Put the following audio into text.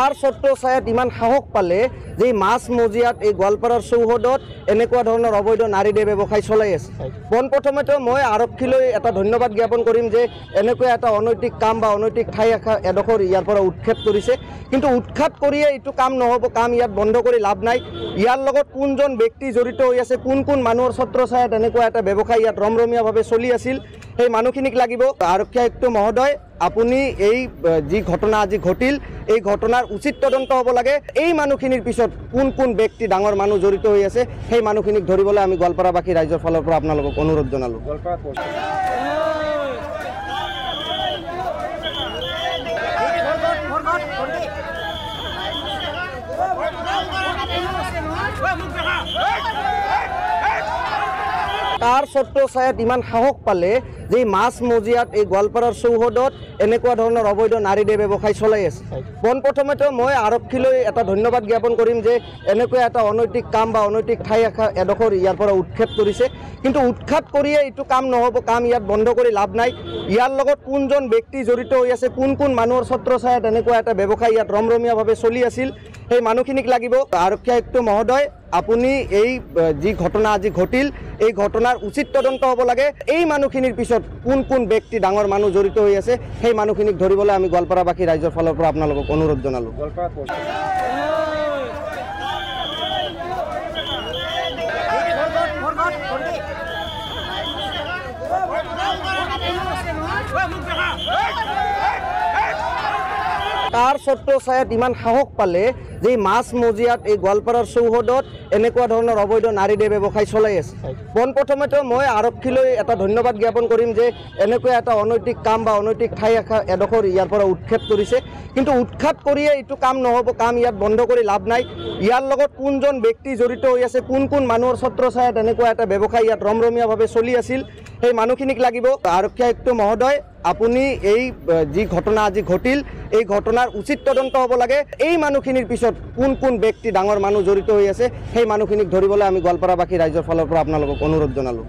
কাৰ ছত্ৰছায়াত ইমান সাহস পালে যে মাছ মজিয়াত এই গোৱালপাৰাৰ চৌহদত এনেকুৱা ধৰণৰ অবৈধ নাৰী দে ব্যৱসায় চলাই আছে। পোনপ্ৰথমতে মই আৰক্ষীলৈ এটা ধন্যবাদ জ্ঞাপন কৰিম যে এনেকুৱা এটা অনৈতিক কাম বা অনৈতিক ঠাই এডোখৰ ইয়াৰ পৰা উৎক্ষেপ কৰিছে, কিন্তু উৎখাত কৰিয়ে এইটো কাম নহ'ব, কাম ইয়াত বন্ধ কৰি লাভ নাই। ইয়াৰ লগত কোনজন ব্যক্তি জড়িত হৈ আছে, কোন কোন মানুহৰ ছত্ৰছায়াত এনেকুৱা এটা ব্যৱসায় ইয়াত ৰমৰমীয়াভাৱে চলি আছিল, সেই মানুহখিনিক লাগিব। আৰক্ষী আয়ুক্ত মহোদয়, আপুনি এই যি ঘটনা আজি ঘটিল, এই ঘটনাৰ উচিত তদন্ত হ'ব লাগে। এই মানুহখিনিৰ পিছত কোন কোন ব্যক্তি ডাঙৰ মানুহ জড়িত হৈ আছে, সেই মানুহখিনিক ধৰিবলৈ আমি গোৱালপাৰাবাসী ৰাইজৰ ফালৰ পৰা আপোনালোকক অনুৰোধ জনালোঁ। কাৰ ছত্ৰছায়াত ইমান সাহস পালে যে মাছ মজিয়াত এই গোৱালপাৰাৰ চৌহদত এনেকুৱা ধৰণৰ অবৈধ নাৰী দে ব্যৱসায় চলাই আছে। পোনপ্ৰথমতে মই আৰক্ষীলৈ এটা ধন্যবাদ জ্ঞাপন কৰিম যে এনেকুৱা এটা অনৈতিক কাম বা অনৈতিক ঠাই এডোখৰ ইয়াৰ পৰা উৎক্ষেপ কৰিছে, কিন্তু উৎখাত কৰিয়ে এইটো কাম নহ'ব, কাম ইয়াত বন্ধ কৰি লাভ নাই। ইয়াৰ লগত কোনজন ব্যক্তি জড়িত হৈ আছে, কোন কোন মানুহৰ ছত্ৰছায়াত এনেকুৱা এটা ব্যৱসায় ইয়াত ৰমৰমীয়াভাৱে চলি আছিল, সেই মানুহখিনিক লাগিব। আৰক্ষী আয়ুক্ত মহোদয়, আপুনি এই যি ঘটনা আজি ঘটিল, এই ঘটনাৰ উচিত তদন্ত হ'ব লাগে। এই মানুহখিনিৰ পিছত কোন কোন ব্যক্তি ডাঙৰ মানুহ জড়িত হৈ আছে, সেই মানুহখিনিক ধৰিবলৈ আমি গোৱালপাৰাবাসী ৰাইজৰ ফালৰ পৰা আপোনালোকক অনুৰোধ জনালোঁ। কাৰ ছত্ৰছায়াত ইমান সাহস পালে যে মাছ মজিয়াত এই গোৱালপাৰাৰ চৌহদত এনেকুৱা ধৰণৰ অবৈধ নাৰী দে ব্যৱসায় চলাই আছে। পোনপ্ৰথমতে মই আৰক্ষীলৈ এটা ধন্যবাদ জ্ঞাপন কৰিম যে এনেকুৱা এটা অনৈতিক কাম বা অনৈতিক ঠাই এডোখৰ ইয়াৰ পৰা উৎক্ষেপ কৰিছে, কিন্তু উৎখাত কৰিয়ে এইটো কাম নহ'ব, কাম ইয়াত বন্ধ কৰি লাভ নাই। ইয়াৰ লগত কোনজন ব্যক্তি জড়িত হৈ আছে, কোন কোন মানুহৰ ছত্ৰছায়াত এনেকুৱা এটা ব্যৱসায় ইয়াত ৰমৰমীয়াভাৱে চলি আছিল, সেই মানুহখিনিক লাগিব। আৰক্ষী আয়ুক্ত মহোদয়, আপুনি এই যি ঘটনা আজি ঘটিল, এই ঘটনাৰ উচিত তদন্ত হ'ব লাগে। এই মানুহখিনিৰ পিছত কোন কোন ব্যক্তি ডাঙৰ মানুহ জড়িত হৈ আছে, সেই মানুহখিনিক ধৰিবলৈ আমি গোৱালপাৰাবাসী ৰাইজৰ ফালৰ পৰা আপোনালোকক অনুৰোধ জনালোঁ।